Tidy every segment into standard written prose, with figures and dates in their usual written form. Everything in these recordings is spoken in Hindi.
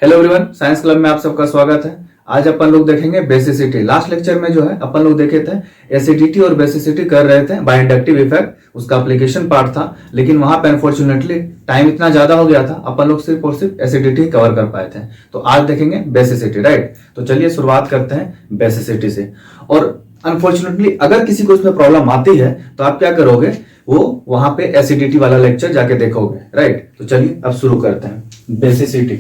हेलो एवरीवन, साइंस क्लब में आप सबका स्वागत है। आज अपन लोग देखेंगे बेसिसिटी। लास्ट लेक्चर में जो है अपन लोग देखे थे एसिडिटी और बेसिसिटी कर रहे थे बाय इंडक्टिव इफेक्ट, उसका एप्लीकेशन पार्ट था। लेकिन वहां पे अनफॉर्चुनेटली टाइम इतना ज्यादा हो गया था, अपन लोग सिर्फ और सिर्फ एसिडिटी कवर कर पाए थे। तो आज देखेंगे बेसिसिटी, राइट। तो चलिए शुरुआत करते हैं बेसिसिटी से। और अनफॉर्चुनेटली अगर किसी को इसमें प्रॉब्लम आती है तो आप क्या करोगे, वो वहां पे एसिडिटी वाला लेक्चर जाके देखोगे, राइट। तो चलिए अब शुरू करते हैं बेसिसिटी।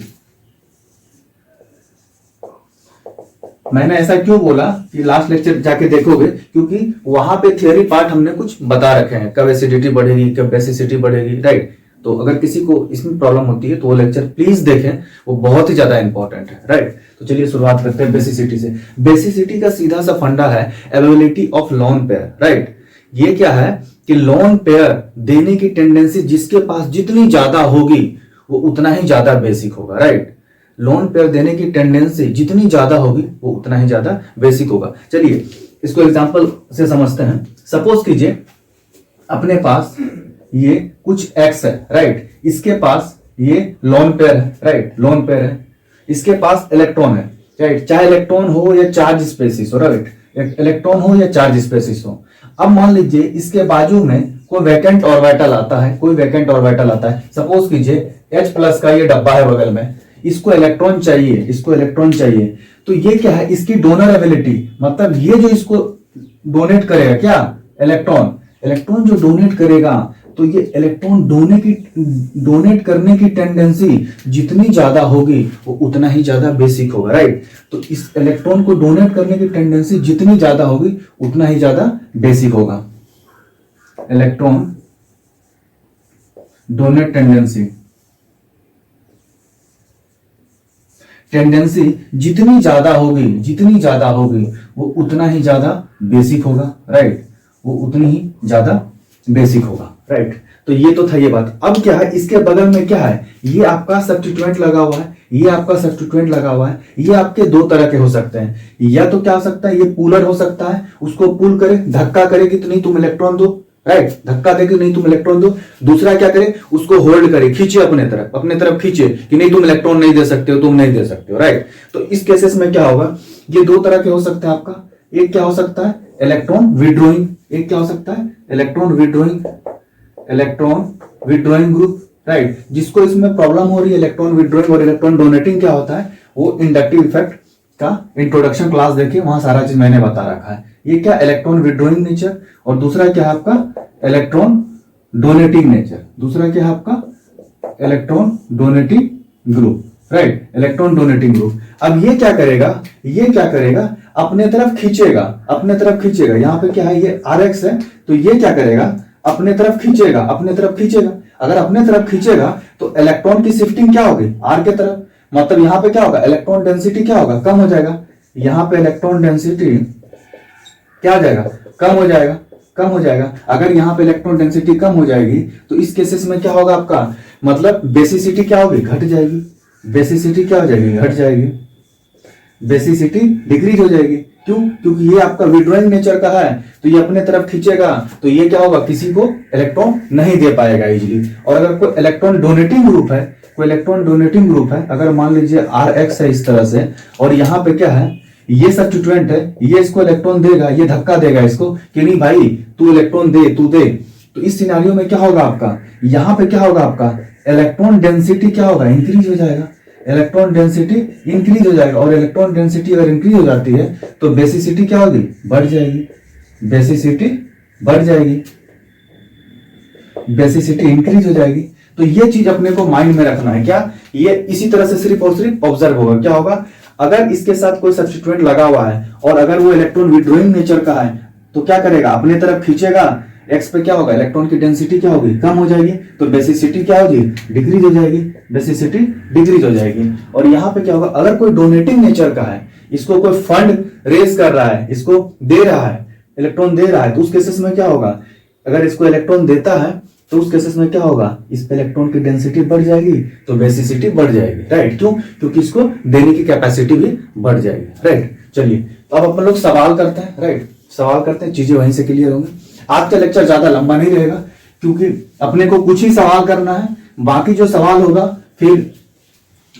मैंने ऐसा क्यों बोला कि लास्ट लेक्चर जाके देखोगे, क्योंकि वहां पे थियरी पार्ट हमने कुछ बता रखे हैं, कब एसिडिटी बढ़ेगी, कब बेसिसिटी बढ़ेगी, राइट। तो अगर किसी को इसमें प्रॉब्लम होती है तो वो लेक्चर प्लीज देखें, वो बहुत ही ज्यादा इंपॉर्टेंट है, राइट। तो चलिए शुरुआत करते हैं बेसिसिटी से। बेसिसिटी का सीधा सा फंडा है availability of lone pair, right. ये क्या है कि लोन पेयर देने की टेंडेंसी जिसके पास जितनी ज्यादा होगी वो उतना ही ज्यादा बेसिक होगा, राइट। लोन पेयर देने की टेंडेंसी जितनी ज्यादा होगी वो उतना ही ज्यादा बेसिक होगा। चलिए इसको एग्जांपल से समझते हैं। सपोज कीजिए अपने पास ये कुछ एक्स है, राइट। इसके पास ये लोन पेयर है, राइट, लोन पेयर है। इसके पास इलेक्ट्रॉन है, राइट, चाहे इलेक्ट्रॉन हो या चार्ज स्पेसिस हो, राइट, इलेक्ट्रॉन हो या चार्ज स्पेसिस हो। अब मान लीजिए इसके बाजू में कोई वैकेंट ऑर्बिटल आता है, कोई वैकेंट ऑर्बिटल आता है। सपोज कीजिए H प्लस का ये डब्बा है बगल में, इसको इलेक्ट्रॉन चाहिए, इसको इलेक्ट्रॉन चाहिए। तो ये क्या है, इसकी डोनरेबिलिटी, मतलब ये जो इसको डोनेट करेगा क्या, इलेक्ट्रॉन, इलेक्ट्रॉन जो डोनेट करेगा, तो ये इलेक्ट्रॉन डोनेट करने की टेंडेंसी जितनी ज्यादा होगी वो उतना ही ज्यादा बेसिक होगा, राइट। तो इस इलेक्ट्रॉन को डोनेट करने की टेंडेंसी जितनी ज्यादा होगी उतना ही ज्यादा बेसिक होगा। इलेक्ट्रॉन डोनेट टेंडेंसी जितनी ज्यादा होगी वो उतना ही ज्यादा बेसिक होगा, राइट, वो उतनी ही ज्यादा बेसिक होगा, राइट। तो ये तो था ये बात। अब क्या है, इसके बगल में क्या है, ये आपका सब्स्टिट्यूएंट लगा हुआ है, ये आपका सब्स्टिट्यूएंट लगा हुआ है। ये आपके दो तरह के हो सकते हैं, या तो क्या हो सकता है, ये पुलर हो सकता है, उसको पुल करे, धक्का करे कि नहीं तुम इलेक्ट्रॉन दो, राइट, धक्का देके नहीं तुम इलेक्ट्रॉन दो। दूसरा क्या करे, उसको होल्ड करे, खींचे अपने तरफ खींचे कि नहीं तुम इलेक्ट्रॉन नहीं दे सकते हो, तुम नहीं दे सकते हो, राइट। तो इस केसेस में क्या होगा, ये दो तरह के हो सकते हैं आपका। एक क्या हो सकता है, इलेक्ट्रॉन विड्रॉइंग, एक क्या हो सकता है, इलेक्ट्रॉन विड्रॉइंग ग्रुप, राइट। जिसको इसमें प्रॉब्लम हो रही है इलेक्ट्रॉन विड्रॉइंग और इलेक्ट्रॉन डोनेटिंग क्या होता है, वो इंडक्टिव इफेक्ट का इंट्रोडक्शन क्लास देखिए, वहां सारा चीज मैंने बता रखा है। ये क्या, इलेक्ट्रॉन विड्रॉइंग नेचर, और दूसरा क्या है आपका, इलेक्ट्रॉन डोनेटिंग नेचर। दूसरा क्या है आपका, electron donating group, right, electron donating group. अब ये क्या करेगा, अपने तरफ खींचेगा। यहाँ पे क्या है, ये RX है, तो ये क्या करेगा, अपने तरफ खींचेगा। अगर अपने तरफ खींचेगा तो इलेक्ट्रॉन की शिफ्टिंग क्या होगी, R के तरफ। मतलब यहाँ पे क्या होगा, इलेक्ट्रॉन डेंसिटी क्या होगा, कम हो जाएगा। यहाँ पे इलेक्ट्रॉन डेंसिटी क्या हो जाएगा, कम हो जाएगा। अगर यहाँ पे इलेक्ट्रॉन डेंसिटी कम हो जाएगी तो इस केसेस में क्या होगा आपका, मतलब बेसिसिटी क्या होगी, घट जाएगी। बेसिसिटी क्या हो जाएगी, घट जाएगी। बेसिसिटी डिक्रीज हो जाएगी। क्यों, क्योंकि ये आपका विड्रॉइंग नेचर का है, तो ये अपने तरफ खींचेगा, तो ये क्या होगा, किसी को इलेक्ट्रॉन नहीं दे पाएगा इजीली। और अगर कोई इलेक्ट्रॉन डोनेटिंग ग्रुप है, अगर मान लीजिए RX है इस तरह से, और यहाँ पे क्या है, ये सब्स्टिट्यूएंट है, ये इसको इलेक्ट्रॉन देगा, ये धक्का देगा इसको कि नहीं भाई तू इलेक्ट्रॉन दे, तू दे। तो इस सिनेरियो में क्या होगा आपका, यहाँ पे क्या होगा आपका, इलेक्ट्रॉन डेंसिटी क्या होगा, इंक्रीज हो जाएगा। इलेक्ट्रॉन डेंसिटी इंक्रीज हो जाएगा, और इलेक्ट्रॉन डेंसिटी अगर इंक्रीज हो जाती है तो बेसिसिटी क्या होगी, बढ़ जाएगी। बेसिसिटी इंक्रीज हो जाएगी। तो ये चीज अपने को माइंड में रखना है। क्या, ये इसी तरह से सिर्फ और सिर्फ ऑब्जर्व होगा। क्या होगा, अगर इसके साथ कोई सब्स्टिट्यूएंट लगा हुआ है और अगर वो इलेक्ट्रॉन विड्रॉइंग नेचर का है तो क्या करेगा, अपने तरफ खींचेगा, एक्स पे क्या होगा, इलेक्ट्रॉन की डेंसिटी क्या होगी, कम हो जाएगी, तो बेसिसिटी क्या होगी, डिक्रीज हो जाएगी। बेसिसिटी डिक्रीज हो जाएगी। और यहाँ पे क्या होगा, अगर कोई डोनेटिंग नेचर का है, इसको कोई फंड रेज कर रहा है, इसको दे रहा है, इलेक्ट्रॉन दे रहा है, तो उस केसेस में क्या होगा, अगर इसको इलेक्ट्रॉन देता है तो उस केसेस में क्या होगा, इस पे इलेक्ट्रॉन की डेंसिटी बढ़ जाएगी, तो बेसिसिटी बढ़ जाएगी, राइट। क्यों, क्योंकि इसको देने की कैपेसिटी भी बढ़ जाएगी, राइट। चलिए तो अब अपन लोग सवाल करते हैं, राइट, सवाल करते हैं, चीजें वहीं से क्लियर होंगी। आज का लेक्चर ज्यादा लंबा नहीं रहेगा, क्योंकि अपने को कुछ ही सवाल करना है, बाकी जो सवाल होगा फिर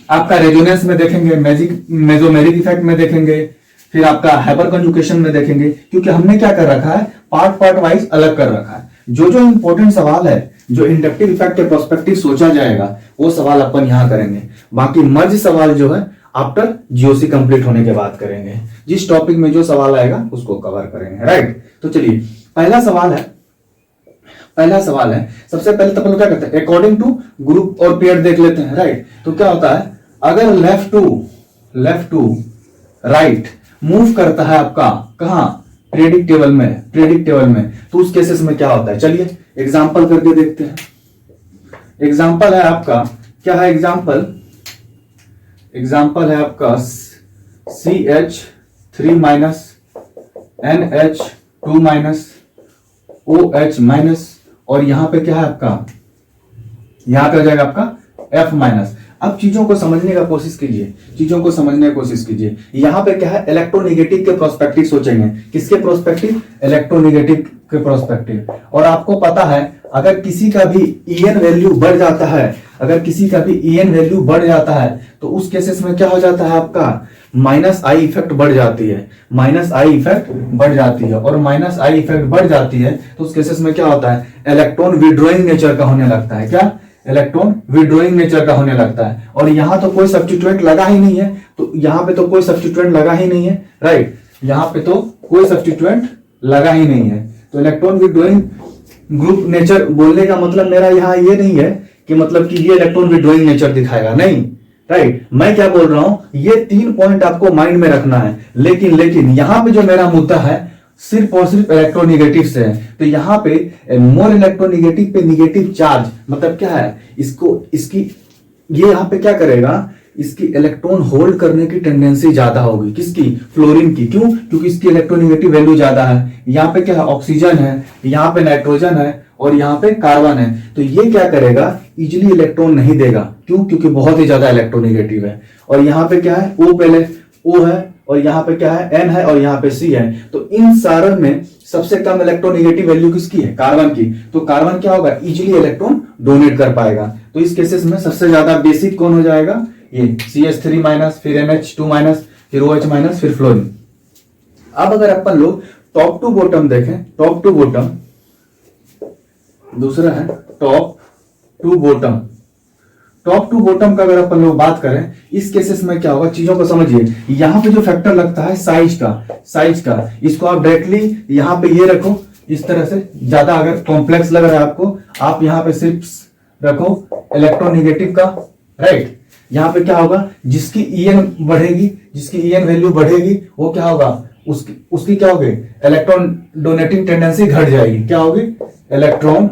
आपका रेजोनेंस में देखेंगे, मैजिक मेसोमेरिक इफेक्ट में देखेंगे, फिर आपका हाइपर कंजुगेशन में देखेंगे, क्योंकि हमने क्या कर रखा है, पार्ट पार्ट वाइज अलग कर रखा है। जो जो इंपॉर्टेंट सवाल है, जो इंडक्टिव इफेक्ट के प्रोस्पेक्टिव सोचा जाएगा, वो सवाल अपन यहां करेंगे। बाकी मर्ज सवाल जो है आफ्टर जीओसी कंप्लीट होने के बाद करेंगे। जिस टॉपिक में जो सवाल आएगा उसको कवर करेंगे, राइट। तो चलिए पहला सवाल है, सबसे पहले तो अपन लोग क्या करते हैं, अकॉर्डिंग टू ग्रुप और पेयर देख लेते हैं, राइट। तो क्या होता है, अगर लेफ्ट टू राइट मूव करता है आपका कहां, प्रेडिक्ट टेबल में, तो उस केसेस में क्या होता है, चलिए एग्जांपल करके देखते हैं। एग्जांपल है आपका, क्या है एग्जांपल है आपका CH3 minus NH2 minus OH minus, और यहां पे क्या है आपका, यहां पे हो जाएगा आपका F माइनस। अब चीजों को समझने की कोशिश कीजिए। यहां पे क्या है, इलेक्ट्रोनेगेटिव के प्रोस्पेक्टिव सोचेंगे। किसके प्रोस्पेक्टिव, इलेक्ट्रोनेगेटिव के प्रोस्पेक्टिव। और आपको पता है अगर किसी का भी EN वैल्यू बढ़ जाता है, तो उस केसेस में क्या हो जाता है आपका, माइनस आई इफेक्ट बढ़ जाती है, और माइनस आई इफेक्ट बढ़ जाती है तो उस केसेस में क्या होता है, इलेक्ट्रॉन विड्रॉइंग नेचर का होने लगता है। क्या, इलेक्ट्रॉन विड्रॉइंग नेचर का होने लगता है। और यहां तो कोई सब्स्टिट्यूएंट लगा ही नहीं है, राइट, यहां पे तो कोई सब्स्टिट्यूएंट लगा ही नहीं है। तो इलेक्ट्रॉन विड्रॉइंग ग्रुप नेचर बोलने का मतलब मेरा यहां ये नहीं है कि मतलब कि ये इलेक्ट्रॉन विड्रॉइंग नेचर दिखाएगा, नहीं, राइट। मैं क्या बोल रहा हूं, ये 3 पॉइंट आपको माइंड में रखना है। लेकिन यहां पे जो मेरा मुद्दा है सिर्फ और सिर्फ इलेक्ट्रोनेगेटिव से है। तो यहाँ पे मोर इलेक्ट्रोनेगेटिव पे निगेटिव चार्ज, मतलब क्या है, इसकी ये यहाँ पे क्या करेगा, इसकी इलेक्ट्रॉन होल्ड करने की टेंडेंसी ज्यादा होगी। किसकी, फ्लोरीन की। क्यों, क्योंकि इसकी इलेक्ट्रोनेगेटिव वैल्यू ज्यादा है। यहाँ पे क्या है, ऑक्सीजन है, यहाँ पे नाइट्रोजन है, और यहाँ पे कार्बन है। तो ये क्या करेगा, इजिली इलेक्ट्रॉन नहीं देगा। क्यों, क्योंकि बहुत ही ज्यादा इलेक्ट्रोनेगेटिव है। और यहाँ पे क्या है, O है, और यहाँ पे क्या है, N है, और यहाँ पे C है। तो इन सारे में सबसे कम इलेक्ट्रोनेगेटिव वैल्यू किसकी है, कार्बन की। तो कार्बन क्या होगा, इजिली इलेक्ट्रॉन डोनेट कर पाएगा। तो इस केसेस में सबसे ज्यादा बेसिक कौन हो जाएगा, ये CH3 माइनस, फिर NH2 माइनस, फिर OH माइनस, फिर फ्लोरीन। अब अगर अपन लोग टॉप टू बॉटम देखें, दूसरा है टॉप टू बॉटम का अगर अपन लोग बात करें, इस केसेस में क्या होगा, चीजों को समझिए। यहाँ पे जो फैक्टर लगता है साइज का, इसको आप डायरेक्टली यहाँ पे ये रखो, इस तरह से। ज्यादा अगर कॉम्प्लेक्स लग रहा है आपको, आप यहाँ पे सिर्फ रखो इलेक्ट्रोनेगेटिव का, राइट। यहाँ पे क्या होगा, जिसकी EN वैल्यू बढ़ेगी, वो क्या होगा, उसकी क्या होगी, इलेक्ट्रॉन डोनेटिंग टेंडेंसी घट जाएगी। क्या होगी, इलेक्ट्रॉन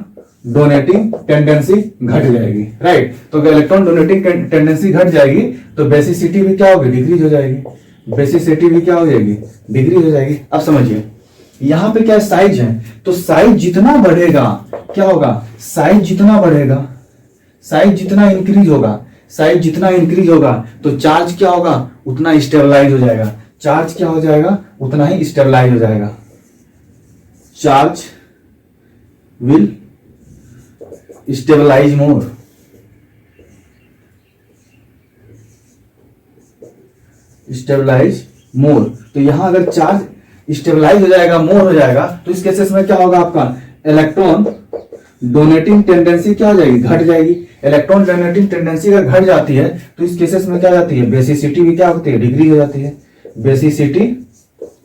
डोनेटिंग टेंडेंसी घट जाएगी, राइट। तो अगर इलेक्ट्रॉन डोनेटिंग टेंडेंसी घट जाएगी तो बेसिसिटी भी क्या होगी, डिक्रीज हो जाएगी। अब समझिए यहां पे क्या साइज है, तो साइज जितना बढ़ेगा क्या होगा, साइज जितना इंक्रीज होगा तो चार्ज क्या होगा, उतना स्टेबलाइज हो जाएगा। चार्ज विल स्टेबलाइज मोर। तो यहां अगर चार्ज स्टेबलाइज हो जाएगा, मोर हो जाएगा, तो इस केसेस में क्या होगा, आपका इलेक्ट्रॉन डोनेटिंग टेंडेंसी क्या हो जाएगी, घट जाएगी। इलेक्ट्रॉन डोनेटिंग टेंडेंसी अगर घट जाती है तो इस केसेस में क्या जाती है, बेसिसिटी भी क्या होती है, डिक्रीज हो जाती है।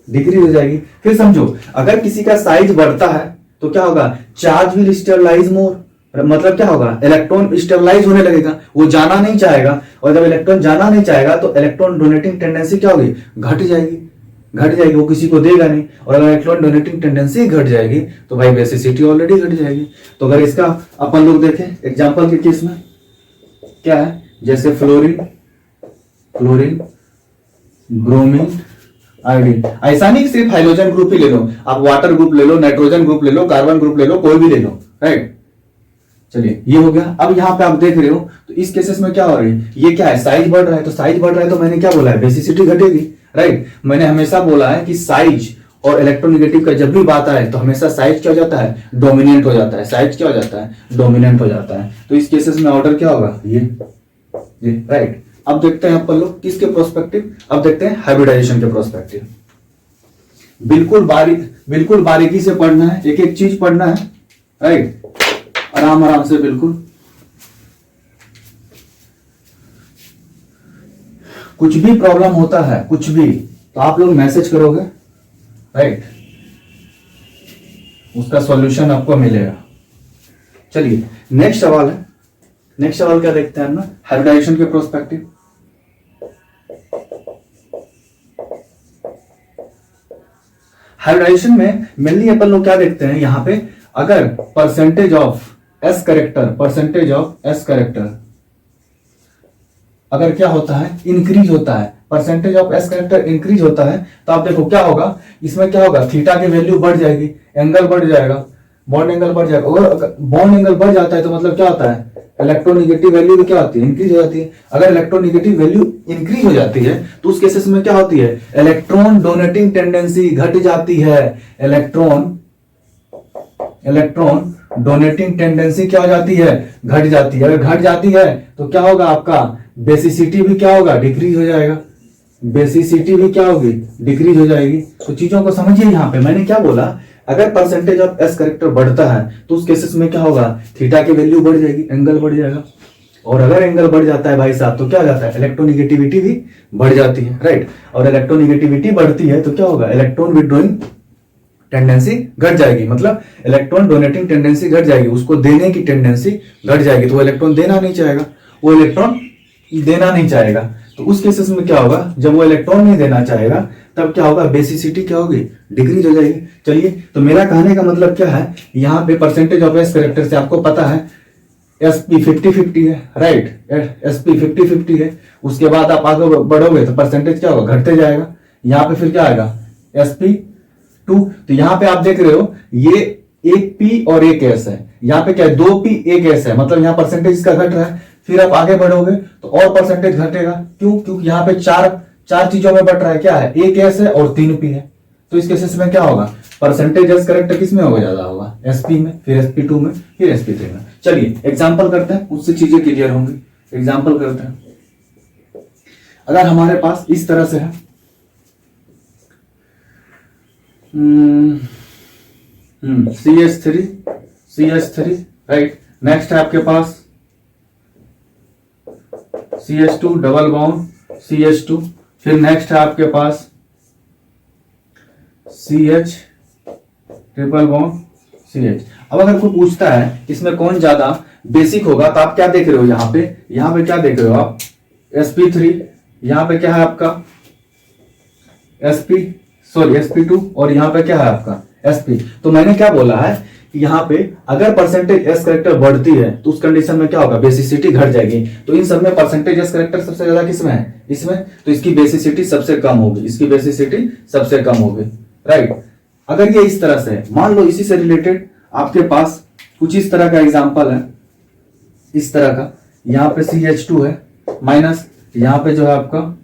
डिक्रीज हो जाएगी। फिर समझो, अगर किसी का साइज बढ़ता है तो क्या होगा, चार्ज विल स्टेबलाइज मोर। मतलब क्या होगा, इलेक्ट्रॉन स्टेबलाइज होने लगेगा, वो जाना नहीं चाहेगा। और जब इलेक्ट्रॉन जाना नहीं चाहेगा तो इलेक्ट्रॉन डोनेटिंग टेंडेंसी क्या होगी, घट जाएगी, वो किसी को देगा नहीं। और अगर इलेक्ट्रॉन डोनेटिंग टेंडेंसी घट जाएगी तो भाई बेसिसिटी ऑलरेडी घट जाएगी। तो अगर इसका अपन लोग देखें एग्जांपल के केस में क्या है, जैसे फ्लोरीन, ब्रोमीन, आयोडीन। ऐसा नहीं सिर्फ हाइड्रोजन ग्रुप ही ले लो, आप वाटर ग्रुप ले लो, नाइट्रोजन ग्रुप ले लो, कार्बन ग्रुप ले लो, कोई भी ले लो, राइट। चलिए ये हो गया। अब यहाँ पे आप देख रहे हो तो इस केसेस में क्या हो रही है, ये क्या है, साइज बढ़ रहा है। तो साइज बढ़ रहा है तो मैंने क्या बोला है, बेसिसिटी घटेगी, राइट। मैंने हमेशा बोला है कि साइज और इलेक्ट्रोनेगेटिव का जब भी बात आए तो हमेशा साइज क्या हो जाता है, डोमिनेंट हो जाता है। साइज क्या हो जाता है, डोमिनेंट हो जाता है। तो इस केसेस में ऑर्डर क्या होगा, ये राइट। अब देखते हैं अपन लोग किसके प्रोस्पेक्टिव, अब देखते हैं हाइब्रिडाइजेशन के प्रोस्पेक्टिव। बिल्कुल बारीकी से पढ़ना है, एक एक चीज पढ़ना है, राइट, आराम आराम से बिल्कुल। कुछ भी प्रॉब्लम होता है, कुछ भी, तो आप लोग मैसेज करोगे, राइट, उसका सॉल्यूशन आपको मिलेगा। चलिए नेक्स्ट सवाल है, नेक्स्ट सवाल क्या देखते हैं हम ना, हाइब्रिडाइजेशन के प्रोस्पेक्टिव। हाइब्रिडाइजेशन में मेनली अपन लोग क्या देखते हैं यहां पे, अगर परसेंटेज ऑफ एस कैरेक्टर अगर क्या होता है, इंक्रीज होता है, percentage of S character increase होता है, तो आप देखो क्या होगा, इसमें क्या होगा, थीटा की वैल्यू बढ़ जाएगी, एंगल बढ़ जाएगा, बॉन्ड एंगल बढ़ जाएगा। अगर बॉन्ड एंगल बढ़ जाता है तो मतलब क्या होता है, इलेक्ट्रोनिगेटिव वैल्यू भी क्या होती है, इंक्रीज हो जाती है। अगर इलेक्ट्रोनिगेटिव वैल्यू इंक्रीज हो जाती है तो उस केसेस में क्या होती है, इलेक्ट्रॉन डोनेटिंग टेंडेंसी घट जाती है। इलेक्ट्रॉन डोनेटिंग टेंडेंसी क्या हो जाती है, घट जाती है। अगर घट जाती है तो क्या होगा, आपका बेसिसिटी भी क्या होगा, डिक्रीज हो जाएगा। बेसिसिटी भी क्या होगी, डिक्रीज हो जाएगी। तो चीजों को समझिए, यहां पे मैंने क्या बोला, अगर परसेंटेज ऑफ एस कैरेक्टर बढ़ता है तो उस केसेस में क्या होगा, थीटा की वैल्यू बढ़ जाएगी, एंगल बढ़ जाएगा। और अगर एंगल बढ़ जाता है भाई साहब तो क्या हो जाता है, इलेक्ट्रोनिगेटिविटी भी बढ़ जाती है, राइट। और इलेक्ट्रोनिगेटिविटी बढ़ती है तो क्या होगा, इलेक्ट्रॉन विड्रॉइंग टेंडेंसी घट जाएगी, मतलब इलेक्ट्रॉन डोनेटिंग टेंडेंसी घट जाएगी, उसको देने की टेंडेंसी घट जाएगी, तो वो इलेक्ट्रॉन देना नहीं चाहेगा, वो इलेक्ट्रॉन देना नहीं चाहेगा। तो उस केसेस में क्या होगा, जब वो इलेक्ट्रॉन नहीं देना चाहेगा तब क्या होगा, बेसिसिटी क्या होगी, डिक्रीज हो जाएगी। चलिए, तो मेरा कहने का मतलब क्या है, यहाँ पे परसेंटेज ऑफ एस कैरेक्टर से आपको पता है एसपी 50-50 है, राइट, एसपी 50-50 है। उसके बाद आप आगे बढ़ोगे तो परसेंटेज क्या होगा, घटते जाएगा। यहाँ पे फिर क्या आएगा, एसपी 2। तो यहाँ पे आप देख रहे हो ये एक पी और एक एस है, यहाँ पे क्या है, 2 पी 1 एस है, मतलब यहाँ परसेंटेज इसका घट रहा है। फिर आप आगे बढ़ोगे तो और परसेंटेज घटेगा, क्यों, क्योंकि यहाँ पे चार चीजों में बढ़ रहा है, क्या है, 1 एस है और 3 पी है। तो इस केसेस में क्या होगा, परसेंटेज एस करेक्टर किस में होगा, ज्यादा होगा, एसपी में, फिर sp2 में, फिर sp3 में। चलिए एग्जांपल करते हैं, उससे चीजें क्लियर होंगी। एग्जांपल करते हैं, अगर हमारे पास इस तरह से है, CH3, राइट। नेक्स्ट है आपके पास CH2 डबल बॉन्ड CH2, फिर नेक्स्ट है आपके पास CH ट्रिपल बॉन्ड CH। अब अगर कोई पूछता है इसमें कौन ज्यादा बेसिक होगा, तो आप क्या देख रहे हो, यहाँ पे क्या देख रहे हो आप, sp3, यहाँ पे क्या है आपका sp2, और यहाँ पे क्या है आपका sp। तो मैंने क्या बोला है कि यहाँ पे अगर परसेंटेज एस करेक्टर बढ़ती है तो उस कंडीशन में क्या होगा, बेसिसिटी घट जाएगी। तो इन सब में परसेंटेज एस करेक्टर सबसे ज्यादा किसमें है, इसमें, तो इसकी बेसिसिटी सबसे कम होगी, राइट। अगर ये इस तरह से, मान लो इसी से रिलेटेड आपके पास कुछ इस तरह का एग्जांपल है, इस तरह का, यहाँ पे CH2 है माइनस, यहाँ पे जो है आपका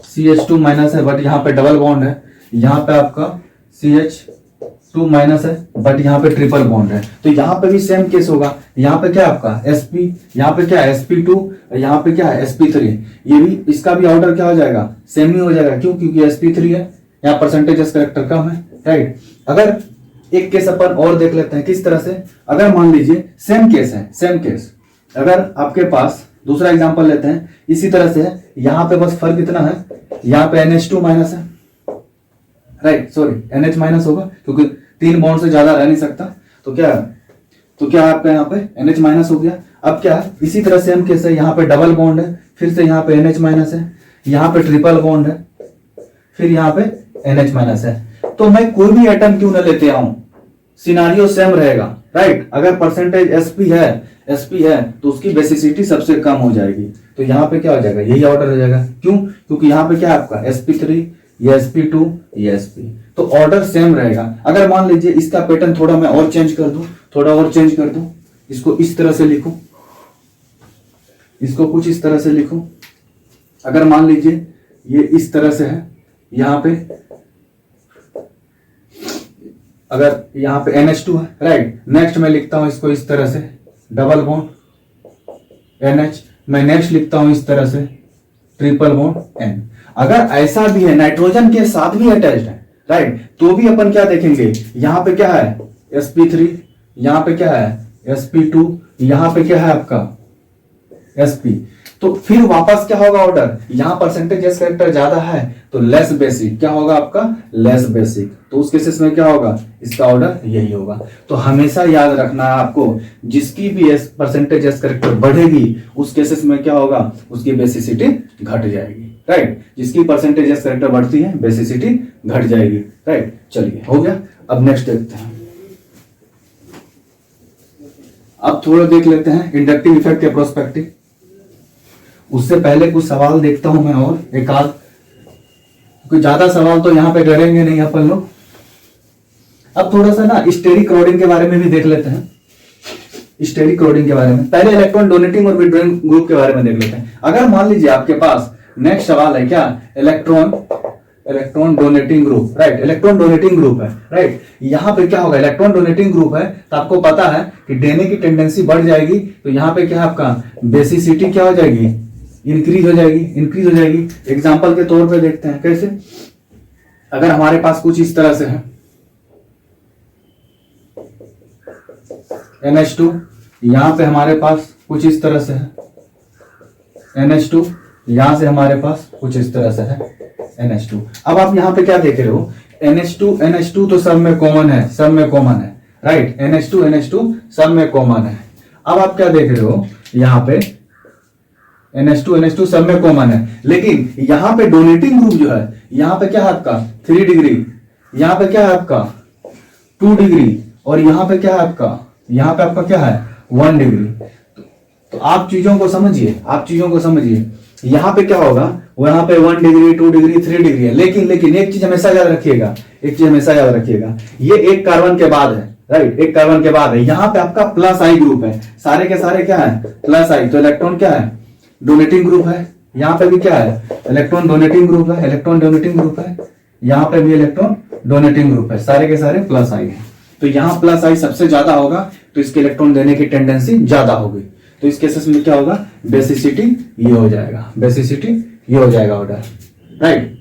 CH2 माइनस है, बट यहाँ पे डबल बॉन्ड है, यहाँ पे आपका CH2 माइनस है, बट यहाँ पे ट्रिपल बॉन्ड है। तो यहाँ पे भी सेम केस होगा, यहाँ पे क्या है आपका sp, यहाँ पे क्या है sp2, यहाँ पे क्या है sp3। ये भी, इसका भी ऑर्डर क्या हो जाएगा, सेम ही हो जाएगा, क्यों, क्योंकि sp3 है, यहाँ परसेंटेज कैरेक्टर कम है, राइट। अगर एक केस अपन और देख लेते हैं, किस तरह से, अगर मान लीजिए सेम केस, अगर आपके पास दूसरा एग्जांपल लेते हैं, इसी तरह से यहाँ पे बस फर्क इतना है, यहाँ पे NH2 माइनस है, राइट, सॉरी NH माइनस होगा, क्योंकि 3 बॉन्ड से ज्यादा रह नहीं सकता। तो क्या आपका यहाँ पे NH माइनस हो गया। अब क्या है, इसी तरह सेम केस है, यहाँ पे डबल बॉन्ड है, फिर से यहाँ पे NH माइनस है, यहाँ पे ट्रिपल बॉन्ड है, फिर यहाँ पे NH माइनस है। तो मैं कोई भी एटम क्यों न लेते आऊं, सिनारियो सेम रहेगा, राइट। अगर परसेंटेज sp है तो उसकी बेसिसिटी सबसे कम हो जाएगी। तो यहाँ पे क्या हो जाएगा, यही ऑर्डर हो जाएगा, क्यों, क्योंकि यहाँ पे क्या है आपका sp3, ये sp2, ये sp, तो ऑर्डर सेम रहेगा। अगर मान लीजिए इसका पैटर्न थोड़ा मैं और चेंज कर दूं, इसको इस तरह से लिखूं, इसको कुछ इस तरह से लिखूं। अगर मान लीजिए ये इस तरह से है, यहाँ पे अगर यहाँ पे NH2 है, राइट। नेक्स्ट मैं लिखता हूं इसको इस तरह से, डबल बॉन्ड NH। मैं नेक्स्ट लिखता हूं इस तरह से ट्रिपल बॉन्ड N। अगर ऐसा भी है नाइट्रोजन के साथ भी अटैच्ड है, राइट, तो भी अपन क्या देखेंगे, यहां पे क्या है sp3, यहां पे क्या है sp2, यहां पे क्या है आपका sp। तो फिर वापस क्या होगा ऑर्डर, यहां परसेंटेज एस कैरेक्टर ज्यादा है तो लेस बेसिक, क्या होगा आपका लेस बेसिक, तो उस केसेस में क्या होगा, इसका ऑर्डर यही होगा। तो हमेशा याद रखना है आपको, जिसकी भी एस परसेंटेज एस कैरेक्टर बढ़ेगी उस केसेस में क्या होगा, उसकी बेसिसिटी घट जाएगी, राइट। जिसकी परसेंटेज एस कैरेक्टर बढ़ती है बेसिसिटी घट जाएगी, राइट। चलिए हो गया, अब नेक्स्ट देखते हैं। अब थोड़ा देख लेते हैं इंडक्टिव इफेक्ट के प्रोस्पेक्टिव। उससे पहले कुछ सवाल देखता हूं मैं और एक आध, कोई ज्यादा सवाल तो यहां पे करेंगे नहीं अपन लोग। अब थोड़ा सा ना स्टेरिक रोडिंग के बारे में भी देख लेते हैं, स्टेरिक रोडिंग के बारे में। पहले इलेक्ट्रॉन डोनेटिंग और विड्रॉइंग ग्रुप के बारे में देख लेते हैं। अगर मान लीजिए आपके पास नेक्स्ट सवाल है क्या, electron donating group, right, electron donating group है, राइट। यहां पे क्या होगा, इलेक्ट्रॉन डोनेटिंग ग्रुप है तो आपको पता है कि देने की टेंडेंसी बढ़ जाएगी, तो यहां पे क्या है आपका बेसिसिटी क्या हो जाएगी, इंक्रीज हो जाएगी, इंक्रीज हो जाएगी। एग्जांपल के तौर पे देखते हैं कैसे। अगर हमारे पास कुछ इस तरह से है NH2, यहां पे हमारे पास कुछ इस तरह से है NH2, यहां से हमारे पास कुछ इस तरह से है NH2। अब आप यहां पे क्या देख रहे हो, NH2 तो सब में कॉमन है, सब में कॉमन है, राइट। NH2 सब में कॉमन है। अब आप क्या देख रहे हो, यहां पे NH2 सब में कॉमन है, लेकिन यहां पे डोनेटिंग ग्रुप जो है, यहां पे क्या है आपका 3 डिग्री, यहां पे क्या है आपका 2 डिग्री, और यहां पे क्या है आपका, यहां पे आपका क्या है 1 डिग्री। तो आप चीजों को समझिए, आप चीजों को समझिए। यहां पे क्या होगा, वहां पे 1 डिग्री 2 डिग्री 3 डिग्री है, लेकिन एक चीज हमेशा याद रखिएगा, एक चीज हमेशा याद रखिएगा, ये एक कार्बन के बाद है, राइट, एक कार्बन के बाद है। यहां पे आपका प्लस आई ग्रुप है, सारे के सारे क्या है प्लस आई, तो इलेक्ट्रॉन क्या है डोनेटिंग ग्रुप है। यहां पे भी क्या है इलेक्ट्रॉन डोनेटिंग ग्रुप है, इलेक्ट्रॉन डोनेटिंग ग्रुप है, यहां पे भी इलेक्ट्रॉन डोनेटिंग ग्रुप है, सारे के सारे प्लस आई है। तो यहां प्लस आई सबसे ज्यादा होगा, तो इसके इलेक्ट्रॉन देने की टेंडेंसी ज्यादा होगी। तो इस केसेस में क्या होगा, बेसिसिटी ये हो जाएगा, बेसिसिटी ये हो जाएगा ऑर्डर, राइट।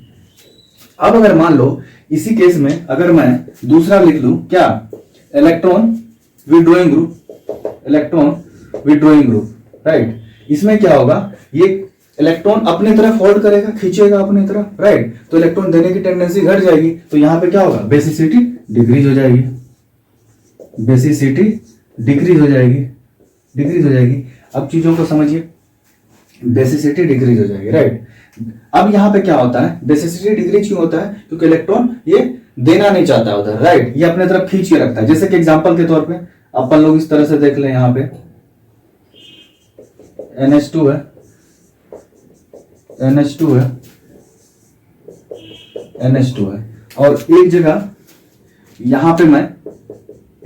अब अगर मान लो इसी केस में अगर मैं दूसरा लिख लूं क्या, electron withdrawing group, electron withdrawing group, right. इसमें क्या होगा, ये इलेक्ट्रॉन अपनी तरफ होल्ड करेगा, खींचेगा अपनी तरफ, राइट, तो इलेक्ट्रॉन देने की टेंडेंसी घट जाएगी, तो यहां पे क्या होगा बेसिसिटी डिक्रीज हो जाएगी, बेसिसिटी डिक्रीज हो जाएगी, डिक्रीज हो जाएगी। अब चीजों को समझिए, बेसिसिटी डिक्रीज हो जाएगी, राइट। अब यहां पे क्या होता है, बेसिसिटी डिक्रीज क्यों होता है, क्योंकि इलेक्ट्रॉन ये देना नहीं चाहता उधर, राइट, ये अपने तरफ खींच के रखता है। जैसे कि एग्जांपल के तौर पे अपन लोग इस तरह से देख लें, यहां पे NH2 है, NH2 है, NH2 है, और एक जगह यहां पे मैं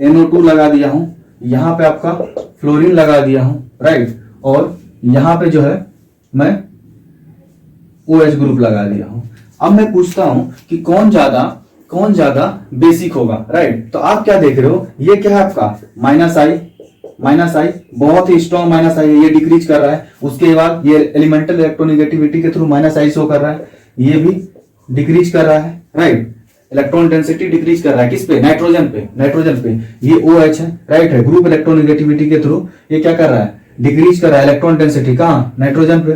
NO2 लगा दिया हूं, यहां पे आपका फ्लोरीन लगा दिया हूं, राइट, और यहां पे जो है मैं OH ग्रुप लगा दिया हूं। अब मैं पूछता हूं कि कौन ज्यादा बेसिक होगा, राइट। तो आप क्या देख रहे हो, ये क्या है आपका माइनस आई, बहुत ही स्ट्रॉन्ग माइनस आई है, ये डिक्रीज कर रहा है। उसके बाद ये एलिमेंटल इलेक्ट्रोनेगेटिविटी के थ्रू माइनस आई शो कर रहा है, ये भी डिक्रीज कर रहा है, राइट। इलेक्ट्रॉन डेंसिटी डिक्रीज कर रहा है, किस पे, नाइट्रोजन पे, ये OH है, राइट है, ग्रुप इलेक्ट्रोनेगेटिविटी के थ्रू ये क्या कर रहा है, डिक्रीज कर रहा है इलेक्ट्रॉन डेंसिटी, कहां नाइट्रोजन पे।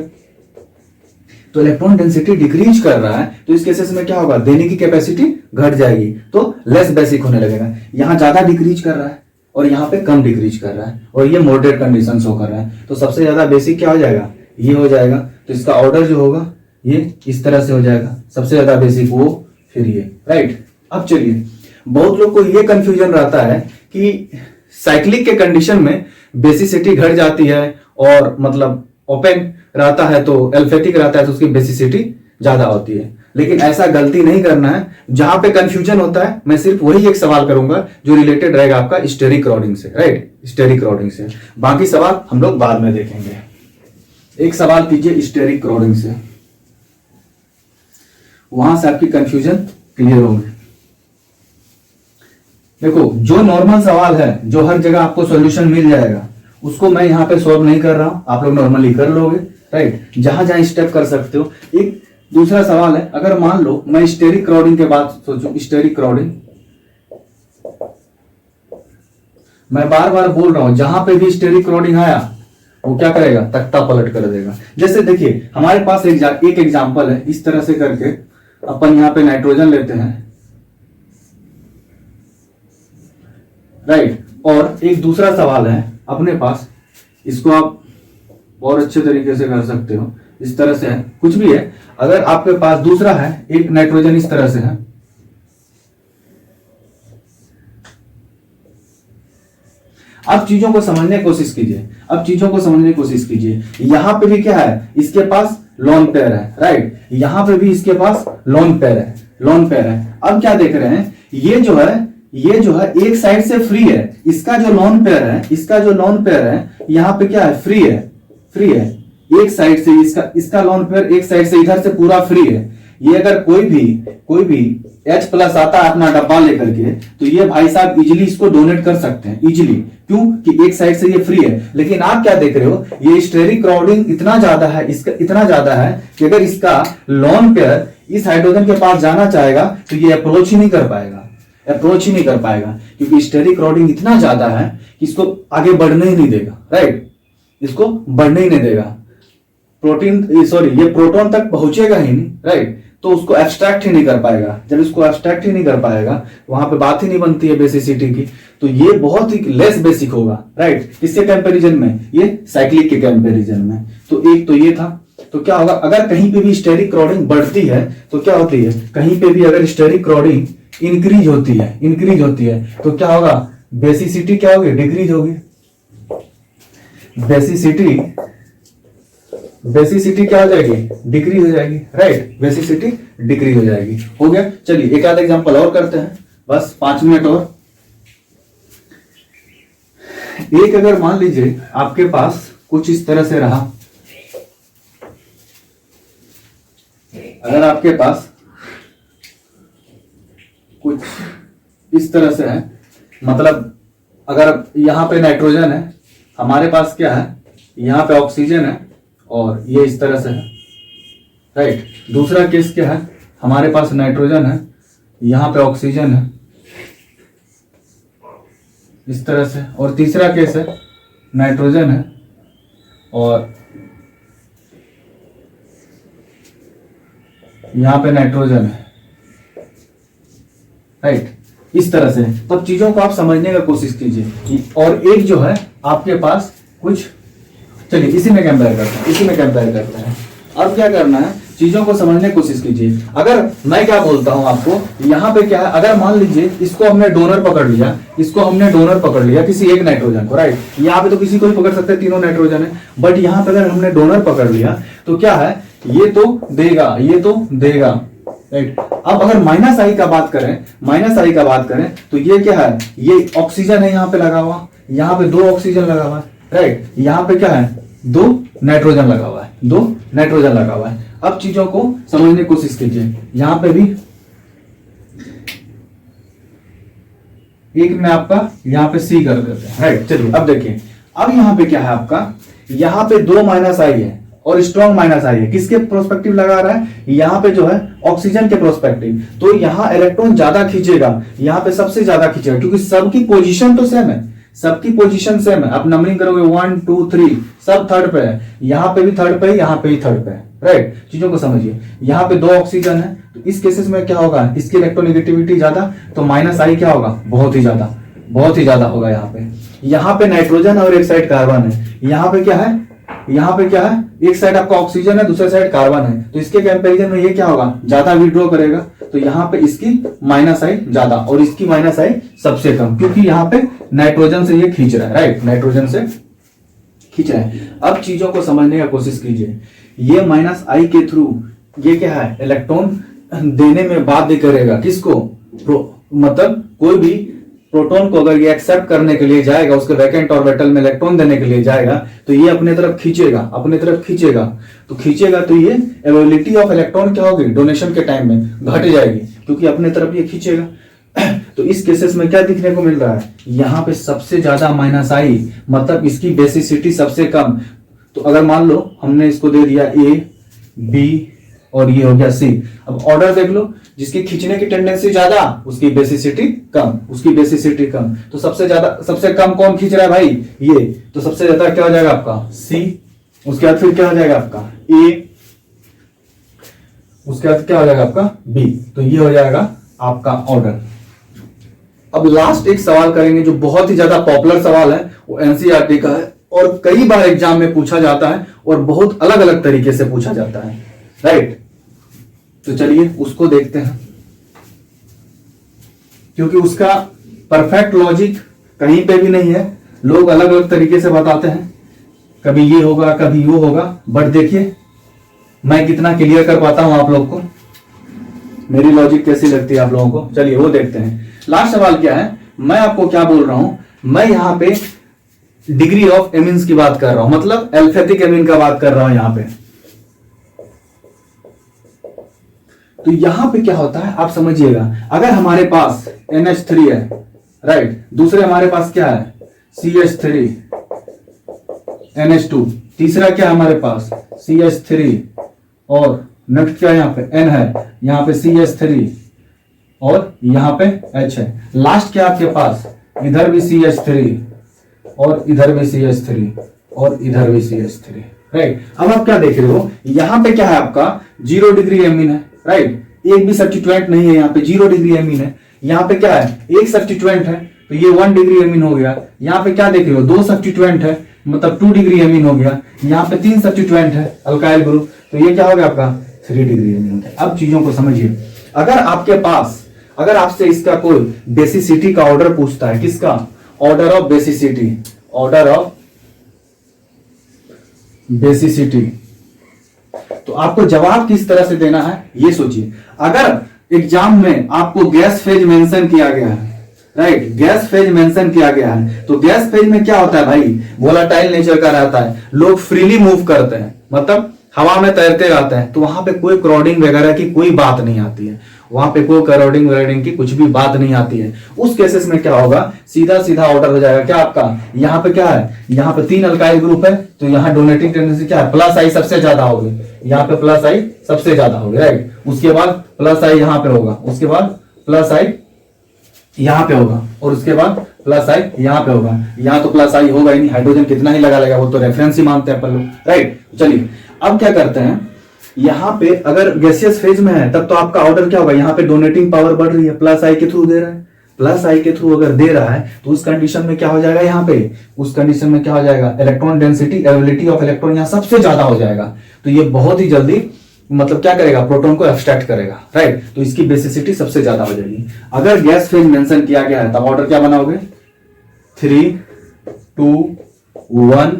तो इलेक्ट्रॉन डेंसिटी डिक्रीज कर रहा है, तो इस केसेस में क्या होगा, देने की कैपेसिटी घट जाएगी, तो लेस बेसिक होने लगेगा। यहां ज्यादा डिक्रीज कर रहा है और यहां पे कम डिक्रीज कर रहा है, और ये मॉडरेट कंडीशन शो कर रहा है, तो सबसे ज्यादा बेसिक क्या हो जाएगा, ये हो जाएगा। तो इसका ऑर्डर जो होगा ये इस तरह से हो जाएगा, सबसे ज्यादा बेसिक वो, फिर ये, राइट। अब चलिए, बहुत लोग को ये कंफ्यूजन रहता है कि साइक्लिक के कंडीशन में बेसिसिटी घट जाती है, और मतलब ओपन रहता है तो एल्फेटिक रहता है तो उसकी बेसिसिटी ज्यादा होती है, लेकिन ऐसा गलती नहीं करना है। जहां पे कंफ्यूजन होता है मैं सिर्फ वही एक सवाल करूंगा जो रिलेटेड रहेगा आपका स्टेरिक रॉडिंग से, राइट, स्टेरिक रॉडिंग से। बाकी सवाल हम लोग बाद में देखेंगे। एक सवाल कीजिए स्टेरिक रॉडिंग से, वहां से आपकी कंफ्यूजन क्लियर होगी। देखो, जो नॉर्मल सवाल है, जो हर जगह आपको सॉल्यूशन मिल जाएगा, उसको मैं यहाँ पे सॉल्व नहीं कर रहा हूं, आप लोग नॉर्मली कर लोगे, राइट। जहां जहां स्टेप कर सकते हो। एक दूसरा सवाल है, अगर मान लो मैं स्टेरिक क्राउडिंग के बाद सोचूं, स्टेरिक क्राउडिंग, मैं बार बार बोल रहा हूं जहां पे भी स्टेरिक क्राउडिंग आया वो क्या करेगा, तख्ता पलट कर देगा। जैसे देखिए हमारे पास एक एग्जांपल है, इस तरह से करके अपन यहां पे नाइट्रोजन लेते हैं, राइट। और एक दूसरा सवाल है अपने पास, इसको आप और अच्छे तरीके से कर सकते हो, इस तरह से है, कुछ भी है। अगर आपके पास दूसरा है, एक नाइट्रोजन इस तरह से है, अब चीजों को समझने की कोशिश कीजिए, अब चीजों को समझने की कोशिश कीजिए। यहां पे भी क्या है, इसके पास लोन पेयर है, राइट। यहां पे भी इसके पास लोन पेयर है, लोन पेयर है। अब क्या देख रहे हैं, ये जो है एक साइड से फ्री है, इसका जो लोन पेयर है, इसका जो लोन पेयर है यहां पे क्या है, फ्री है, फ्री है। एक साइड से इसका लोन पेयर एक साइड से इधर से पूरा फ्री है। ये अगर कोई भी H+ आता है अपना डब्बा लेकर के, तो ये भाई साहब इजिली इसको डोनेट कर सकते हैं, इजिली। क्यों कि एक साइड से ये फ्री है। लेकिन आप क्या देख रहे हो, ये स्टेरिक क्राउडिंग इतना ज्यादा है, इसका इतना ज्यादा है कि अगर इसका लोन पेयर इस हाइड्रोजन के पास जाना चाहेगा तो ये अप्रोच ही नहीं कर पाएगा, अप्रोच ही नहीं कर पाएगा, क्योंकि स्टेरिक क्राउडिंग इतना ज्यादा है कि इसको आगे बढ़ने ही नहीं देगा, राइट। इसको बढ़ने ही नहीं देगा। ये प्रोटॉन तक पहुंचेगा ही नहीं, राइट। तो उसको एब्स्ट्रैक्ट ही नहीं कर पाएगा। जब इसको एब्स्ट्रैक्ट ही नहीं कर पाएगा, वहां पे बात ही नहीं बनती है बेसिसिटी की। तो ये बहुत ही लेस बेसिक होगा, राइट। किसके कंपैरिजन में, ये साइक्लिक के कंपैरिजन में। तो एक तो ये था। तो क्या होगा, अगर कहीं पे भी स्टेरिक क्राउडिंग बढ़ती है तो क्या होती है, कहीं पे भी अगर स्टेरिक क्राउडिंग इंक्रीज होती है तो क्या होगा, बेसिसिटी क्या होगी, डिक्रीज होगी। बेसिसिटी क्या हो जाएगी, डिक्रीज हो जाएगी, राइट। बेसिसिटी डिक्रीज हो जाएगी। हो गया। चलिए एक आधा एग्जांपल और करते हैं, बस 5 मिनट और। एक अगर मान लीजिए आपके पास कुछ इस तरह से रहा, अगर आपके पास कुछ इस तरह से है, मतलब अगर यहां पे नाइट्रोजन है, हमारे पास क्या है, यहां पे ऑक्सीजन है और ये इस तरह से है, राइट। दूसरा केस क्या है, हमारे पास नाइट्रोजन है, यहां पे ऑक्सीजन है इस तरह से, और तीसरा केस है नाइट्रोजन है और यहां पे नाइट्रोजन है, राइट। इस तरह से तब चीजों को आप समझने का कोशिश कीजिए। और एक जो है आपके पास कुछ, चलिए इसी में कंपेयर करते हैं। अब क्या करना है, चीजों को समझने की कोशिश कीजिए। अगर मैं क्या बोलता हूं आपको, यहाँ पे क्या है, अगर मान लीजिए इसको हमने डोनर पकड़ लिया, किसी एक नाइट्रोजन को, राइट। यहाँ पे तो किसी को भी पकड़ सकते हैं, तीनों नाइट्रोजन है, बट यहाँ पे अगर हमने डोनर पकड़ लिया तो क्या है, ये तो देगा, राइट। अब अगर माइनस आई का बात करें तो ये क्या है, ये ऑक्सीजन है यहाँ पे लगा हुआ, यहाँ पे 2 ऑक्सीजन लगा हुआ है, राइट। यहाँ पे क्या है, 2 नाइट्रोजन लगा हुआ है। अब चीजों को समझने की कोशिश कीजिए। यहाँ पे भी एक में आपका यहाँ पे C कर देते हैं, राइट। चलिए अब देखिए, अब यहाँ पे क्या है आपका, यहाँ पे 2 माइनस आई है और स्ट्रॉन्ग माइनस आई है। किसके प्रोस्पेक्टिव लगा रहा है, यहाँ पे जो है ऑक्सीजन के प्रोस्पेक्टिव। तो यहाँ इलेक्ट्रॉन ज्यादा खींचेगा, यहाँ पे सबसे ज्यादा खींचेगा, क्योंकि सबकी पोजीशन तो सेम है, आप नंबरिंग करोगे 1 2 3, सब थर्ड पे है, यहाँ पे भी थर्ड पे है, यहाँ पे भी थर्ड पे है, राइट। चीजों को समझिए। यहाँ पे 2 ऑक्सीजन है, तो इस केसेस में क्या होगा, इसकी इलेक्ट्रोनेगेटिविटी ज्यादा, तो माइनस आई क्या होगा, बहुत ही ज्यादा होगा। यहाँ पे नाइट्रोजन और एक साइड कार्बन है, यहाँ पे क्या है, एक साइड आपका ऑक्सीजन है, दूसरे साइड कार्बन है, तो इसके कंपैरिजन में ये क्या होगा, ज्यादा विड्रॉ करेगा। तो यहाँ पे इसकी माइनस आई ज्यादा और इसकी माइनस आई सबसे कम, क्योंकि यहाँ पे नाइट्रोजन से ये खींच रहा है, राइट, नाइट्रोजन से खींच रहा है। अब चीजों को समझने का कोशिश कीजिए। ये माइनस आई के थ्रू ये क्या है, इलेक्ट्रॉन देने में बाध्य करेगा किसको, मतलब कोई भी प्रोटॉन को अगर ये एक्सेप्ट करने के लिए जाएगा, उसके वैकेंट ऑर्बिटल में इलेक्ट्रॉन देने के लिए जाएगा, तो ये अपने तरफ खींचेगा, तो ये एबिलिटी ऑफ इलेक्ट्रॉन क्या होगी, डोनेशन के टाइम में घट जाएगी, क्योंकि अपने तरफ ये खींचेगा। तो इस केसेस में क्या दिखने को मिल रहा है, यहाँ पे सबसे ज्यादा माइनस आई, मतलब इसकी बेसिसिटी सबसे कम। तो अगर मान लो हमने इसको दे दिया ए बी और ये हो गया सी, अब ऑर्डर देख लो, जिसकी खींचने की टेंडेंसी ज्यादा उसकी बेसिसिटी कम, उसकी बेसिसिटी कम। तो सबसे ज्यादा सबसे कम कौन खींच रहा है भाई, ये, तो सबसे ज्यादा क्या हो जाएगा आपका सी, उसके बाद फिर क्या हो जाएगा आपका ए, उसके बाद क्या हो जाएगा आपका बी। तो ये हो जाएगा आपका ऑर्डर। अब लास्ट एक सवाल करेंगे जो बहुत ही ज्यादा पॉपुलर सवाल है, वो एनसीईआरटी का है और कई बार एग्जाम में पूछा जाता है और बहुत अलग अलग तरीके से पूछा जाता है, राइट। तो चलिए उसको देखते हैं, क्योंकि उसका परफेक्ट लॉजिक कहीं पे भी नहीं है, लोग अलग अलग तरीके से बताते हैं, कभी ये होगा कभी वो होगा, बट देखिए मैं कितना क्लियर कर पाता हूं आप लोग को, मेरी लॉजिक कैसी लगती है आप लोगों को। चलिए वो देखते हैं। लास्ट सवाल क्या है, मैं आपको क्या बोल रहा हूं, मैं यहां पे डिग्री ऑफ एमीन्स की बात कर रहा हूं, मतलब एल्फेटिक एमीन का बात कर रहा हूं यहां पे। तो यहां पे क्या होता है आप समझिएगा, अगर हमारे पास NH3 है, राइट, दूसरे हमारे पास क्या है CH3 NH2, तीसरा क्या है हमारे पास CH3 और नेक्स्ट क्या है यहाँ पे N है, यहाँ पे CH3 और यहाँ पे H है, लास्ट क्या आपके पास, इधर भी CH3 और इधर भी CH3 और इधर भी CH3, राइट। अब आप क्या देख रहे हो, यहाँ पे क्या है आपका 0 डिग्री एमीन है, राइट, एक भी सब्स्टिट्यूएंट नहीं है, यहाँ पे 0 डिग्री एमीन है। यहाँ पे क्या है, एक सब्स्टिट्यूएंट है तो ये 1 डिग्री एमीन हो गया। यहाँ पे क्या देख रहे हो, 2 सब्स्टिट्यूएंट है मतलब 2 डिग्री एमीन हो गया। यहाँ पे 3 सब्स्टिट्यूएंट है अल्काइल ग्रुप, तो ये क्या हो गया आपका 3 डिग्री एमीन हो गया। अब चीजों को समझिए, अगर आपके पास, अगर आपसे इसका कोई बेसिसिटी का ऑर्डर पूछता है, किसका order of basicity, order of basicity, तो आपको जवाब किस तरह से देना है ये सोचिए। अगर एग्जाम में आपको गैस फेज मेंशन किया गया है, राइट, गैस फेज मेंशन किया गया है, तो गैस फेज में क्या होता है भाई, वोलाटाइल नेचर का रहता है, लोग फ्रीली मूव करते हैं, मतलब हवा में तैरते रहते हैं, तो वहां पे कोई क्राउडिंग वगैरह की कोई बात नहीं आती है, वहां पे कोई क्राउडिंग वगैरह की कुछ भी बात नहीं आती है। उस केसेस में क्या होगा, सीधा सीधा ऑर्डर हो जाएगा क्या आपका, यहाँ पे क्या है, यहाँ पे 3 अल्काइल ग्रुप है, तो यहाँ डोनेटिंग टेंडेंसी क्या है, प्लस आई सबसे ज्यादा होगी, यहाँ पे प्लस आई सबसे ज्यादा होगी, राइट, उसके बाद प्लस आई यहाँ पे होगा, उसके बाद प्लस आई यहाँ पे होगा और उसके बाद प्लस आई यहाँ पे होगा। यहाँ तो प्लस आई होगा ही नहीं, हाइड्रोजन कितना ही लगा लेगा, वो तो रेफरेंस ही मानते हैं अपन लोग, राइट। चलिए अब क्या करते हैं, यहाँ पे अगर गैसियस फेज में है तब तो आपका ऑर्डर क्या होगा, यहाँ पे डोनेटिंग पावर बढ़ रही है, प्लस आई के थ्रू दे रहा है, प्लस आई के थ्रू अगर दे रहा है तो उस कंडीशन में क्या हो जाएगा, यहाँ पे उस कंडीशन में क्या हो जाएगा, electron density, ability of electron यहाँ सबसे ज्यादा हो जाएगा, तो ये बहुत ही जल्दी मतलब क्या करेगा, प्रोटॉन को एब्स्ट्रैक्ट करेगा, राइट, तो इसकी बेसिसिटी सबसे ज्यादा हो जाएगी। अगर गैस फेज मेंशन किया गया है तब ऑर्डर क्या बनाओगे, 3 2 1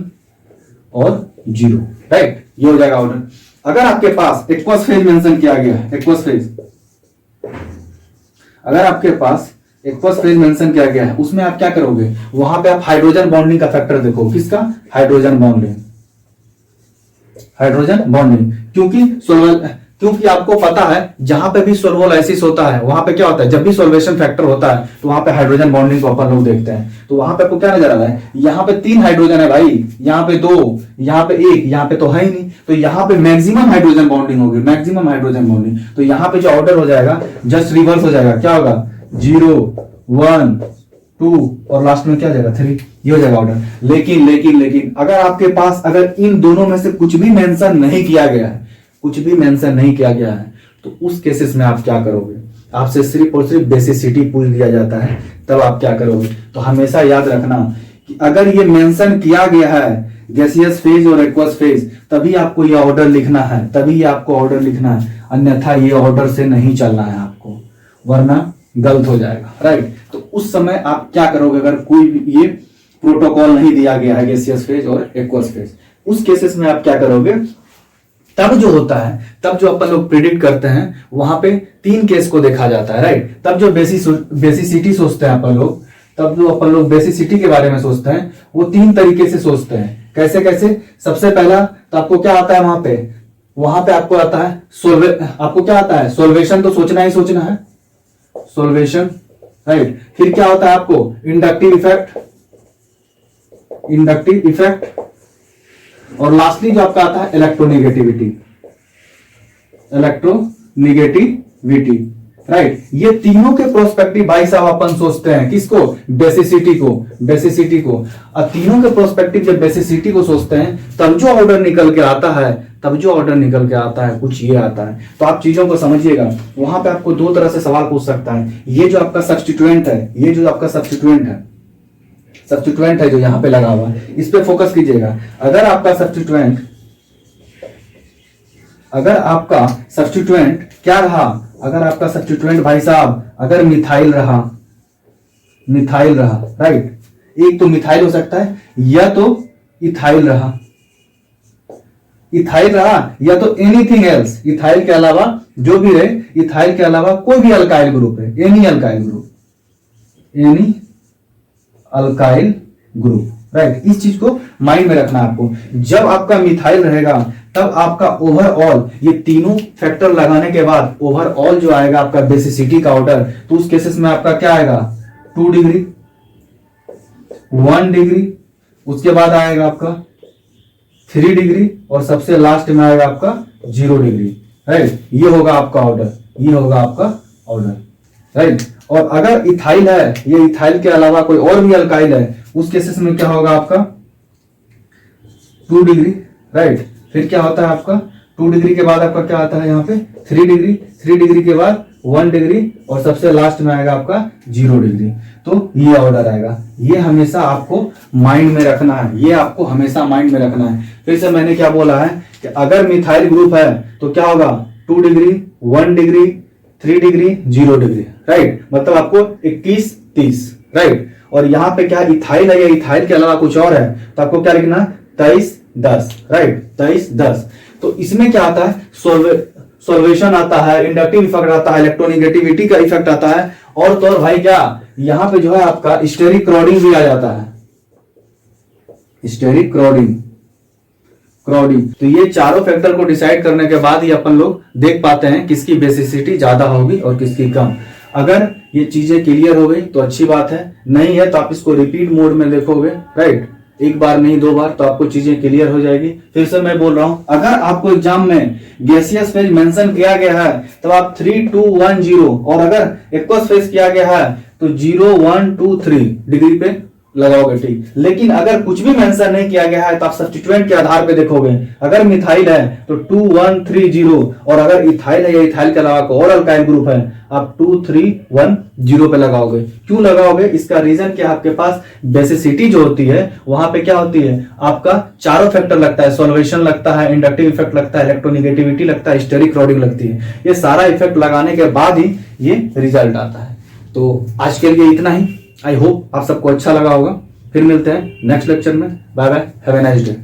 और 0, राइट, ये हो जाएगा ऑर्डर। अगर आपके पास एक्वस फेज मेंशन किया गया है, एक्वस फेज, अगर आपके पास एक्वस फेज मेंशन किया गया है, उसमें आप क्या करोगे, वहां पे आप हाइड्रोजन बॉन्डिंग का फैक्टर देखो, किसका, हाइड्रोजन बॉन्डिंग, हाइड्रोजन बॉन्डिंग, क्योंकि आपको पता है जहां पे भी सोल्वोलाइसिस होता है वहां पे क्या होता है, जब भी सोल्वेशन फैक्टर होता है तो वहां पे हाइड्रोजन बॉन्डिंग को अपन लोग देखते हैं। तो वहां पे आपको क्या नजर आ रहा है, यहाँ पे 3 हाइड्रोजन है भाई, यहाँ पे 2, यहाँ पे 1, यहाँ पे तो है ही नहीं, तो यहाँ पे मैक्सिमम हाइड्रोजन बॉन्डिंग होगी, मैक्सिमम हाइड्रोजन बॉन्डिंग। तो यहाँ पे जो ऑर्डर हो जाएगा जस्ट रिवर्स हो जाएगा, क्या होगा 0 1 2 और लास्ट में क्या जाएगा 3, ये हो जाएगा ऑर्डर। लेकिन अगर आपके पास अगर इन दोनों में से कुछ भी मेंशन नहीं किया गया है, कुछ भी मेंशन नहीं किया गया है, तो उस केसेस में आप क्या करोगे, आपसे सिर्फ और सिर्फ बेसिसिटी पूछ दिया जाता है, तब आप क्या करोगे। तो हमेशा याद रखना कि अगर ये मेंशन किया गया है गैसियस फेज और एक्वस फेज, तभी आपको ये ऑर्डर लिखना है, तभी आपको ऑर्डर लिखना है, अन्यथा ये ऑर्डर से नहीं चलना है आपको, वरना गलत हो जाएगा, राइट। तो उस समय आप क्या करोगे, अगर कोई भी ये प्रोटोकॉल नहीं दिया गया है गैसियस फेज और एक्वस फेज, उस केसेस में आप क्या करोगे, तब जो होता है, तब जो अपन लोग प्रिडिक्ट करते हैं वहां पे 3 केस को देखा जाता है, राइट। तब जो बेसिसिटी सोचते हैं अपन लोग, तब जो अपन लोग बेसिसिटी के बारे में सोचते हैं वो 3 तरीके से सोचते हैं। कैसे कैसे, सबसे पहला तो आपको क्या आता है, वहां पे आपको आता है आपको क्या आता है, सोल्वेशन तो सोचना ही सोचना है, सोल्वेशन, राइट। फिर क्या होता है आपको इंडक्टिव इफेक्ट, इंडक्टिव इफेक्ट, और लास्टली जो आपका आता है इलेक्ट्रोनेगेटिविटी, इलेक्ट्रोनेगेटिविटी, राइट। ये तीनों के प्रोस्पेक्टिव भाई साहब अपन सोचते हैं किसको, बेसिसिटी को, बेसिसिटी को। अब तीनों के प्रोस्पेक्टिव जब बेसिसिटी को सोचते हैं तब जो ऑर्डर निकल के आता है, तब जो ऑर्डर निकल के आता है कुछ ये आता है। तो आप चीजों को समझिएगा, वहां पे आपको दो तरह से सवाल पूछ सकता है। ये जो आपका सब्स्टिट्यूएंट है, ये जो आपका सब्स्टिट्यूएंट है, सब्स्टिट्यूएंट है जो यहां पे लगा हुआ है, इस पे फोकस कीजिएगा। अगर आपका सब्स्टिट्यूएंट, अगर आपका सब्स्टिट्यूएंट क्या रहा, अगर आपका सब्स्टिट्यूएंट भाई साहब अगर मिथाइल रहा, मिथाइल रहा, राइट। एक तो मिथाइल हो सकता है या तो इथाइल रहा, इथाइल रहा या तो एनीथिंग एल्स, इथाइल के अलावा जो भी रहे, इथाइल के अलावा कोई भी अल्काइल ग्रुप है, any alkyl group, any alkyl group, right. इस चीज को माइंड में रखना आपको। जब आपका मिथाइल रहेगा तब आपका ओवरऑल ये तीनों फैक्टर लगाने के बाद ओवरऑल जो आएगा आपका बेसिसिटी का ऑर्डर, तो उस केसेस में आपका क्या आएगा 2 डिग्री, 1 डिग्री, उसके बाद आएगा आपका 3 डिग्री और सबसे लास्ट में आएगा आपका 0 डिग्री, राइट। ये होगा आपका ऑर्डर, ये होगा आपका ऑर्डर, राइट। और अगर इथाइल है, ये इथाइल के अलावा कोई और भी अल्काइल है, उस केसेस में क्या होगा आपका 2 डिग्री, राइट। फिर क्या होता है आपका 2 डिग्री के बाद आपका क्या आता है यहाँ पे 3 डिग्री, 3 डिग्री के बाद 1 डिग्री और सबसे लास्ट में आएगा आपका 0 डिग्री। तो ये ऑर्डर आएगा। ये हमेशा आपको माइंड में रखना है, ये आपको हमेशा माइंड में रखना है। फिर से मैंने क्या बोला है कि अगर मिथाइल ग्रुप है तो क्या होगा 2 degree, 1 degree, 3 degree, 0 degree, right. मतलब आपको 21, 30, राइट। और यहाँ पे क्या इथाइल है या इथाइल के अलावा कुछ और है तो आपको क्या लिखना है 23, 10, राइट, 23, 10। तो इसमें क्या आता है सॉल्वेशन आता है, इंडक्टिव इफेक्ट आता है, इलेक्ट्रोनेगेटिविटी का इफेक्ट आता है, और तो और भाई क्या यहाँ पे जो है आपका स्टेरिक क्राउडिंग भी आ जाता है, स्टेरिक क्राउडिंग, क्राउडिंग। तो ये चारों फैक्टर को डिसाइड करने के बाद ही अपन लोग देख पाते हैं किसकी बेसिसिटी ज्यादा होगी और किसकी कम। अगर ये चीजें क्लियर हो गई तो अच्छी बात है, नहीं है तो आप इसको रिपीट मोड में देखोगे, राइट, एक बार नहीं 2 बार, तो आपको चीजें क्लियर हो जाएगी। फिर से मैं बोल रहा हूं, अगर आपको एग्जाम में गैसियस फेज मेंशन किया गया है तो आप 3, 2, 1, 0, और अगर एक्वस फेज किया गया है तो 0, 1, 2, 3 डिग्री पे लगाओगे, ठीक। लेकिन अगर कुछ भी मेंशन नहीं किया गया है तो आप सब्स्टिट्यूएंट के आधार पे देखोगे। अगर मिथाइल है तो 2, 1, 3, 0, और अगर इथाइल है या इथाइल के अलावा कोई और अल्काइल ग्रुप है आप 2, 3, 1, 0 पे लगाओगे। क्यों लगाओगे, इसका रीजन क्या, आपके पास बेसिसिटी जो होती है वहां पे क्या होती है, आपका चारों फैक्टर लगता है, सॉल्वेशन लगता है, इंडक्टिव इफेक्ट लगता है, इलेक्ट्रोनेगेटिविटी लगता है, स्टेरिक क्राउडिंग लगती है। ये सारा इफेक्ट लगाने के बाद ही ये रिजल्ट आता है। तो आज के लिए इतना ही। आई होप आप सबको अच्छा लगा होगा। फिर मिलते हैं नेक्स्ट लेक्चर में। Bye bye, have a nice day.